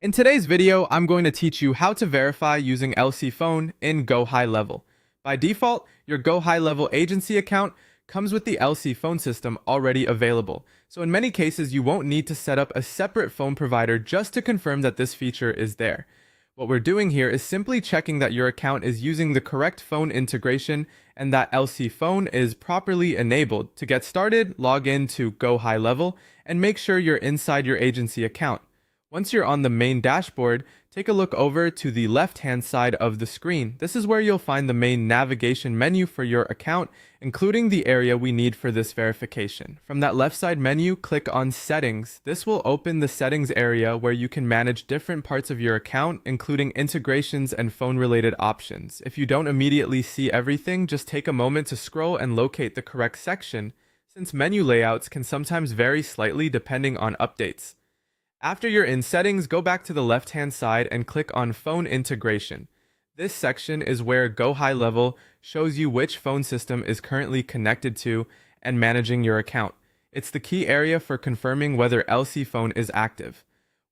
In today's video, I'm going to teach you how to verify using LC Phone in Gohighlevel. By default, your Gohighlevel agency account comes with the LC Phone system already available, so in many cases you won't need to set up a separate phone provider just to confirm that this feature is there. What we're doing here is simply checking that your account is using the correct phone integration and that LC Phone is properly enabled. To get started, log in to Gohighlevel and make sure you're inside your agency account. Once you're on the main dashboard, take a look over to the left-hand side of the screen. This is where you'll find the main navigation menu for your account, including the area we need for this verification. From that left side menu, click on Settings. This will open the settings area where you can manage different parts of your account, including integrations and phone-related options. If you don't immediately see everything, just take a moment to scroll and locate the correct section, since menu layouts can sometimes vary slightly depending on updates. After you're in Settings, go back to the left-hand side and click on Phone Integration. This section is where Gohighlevel shows you which phone system is currently connected to and managing your account. It's the key area for confirming whether LC Phone is active.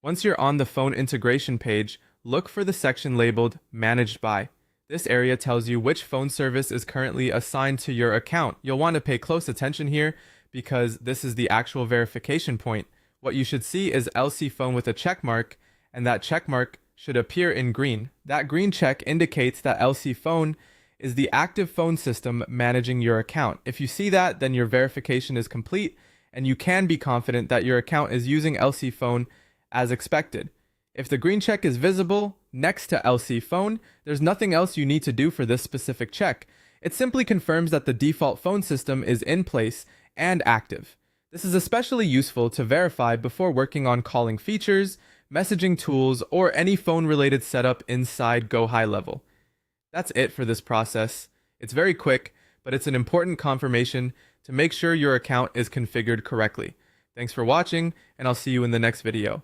Once you're on the phone integration page, look for the section labeled Managed By. This area tells you which phone service is currently assigned to your account. You'll want to pay close attention here because this is the actual verification point. What you should see is LC Phone with a check mark, and that check mark should appear in green. That green check indicates that LC Phone is the active phone system managing your account. If you see that, then your verification is complete, and you can be confident that your account is using LC Phone as expected. If the green check is visible next to LC Phone, there's nothing else you need to do for this specific check. It simply confirms that the default phone system is in place and active. This is especially useful to verify before working on calling features, messaging tools, or any phone-related setup inside Gohighlevel. That's it for this process. It's very quick, but it's an important confirmation to make sure your account is configured correctly. Thanks for watching, and I'll see you in the next video.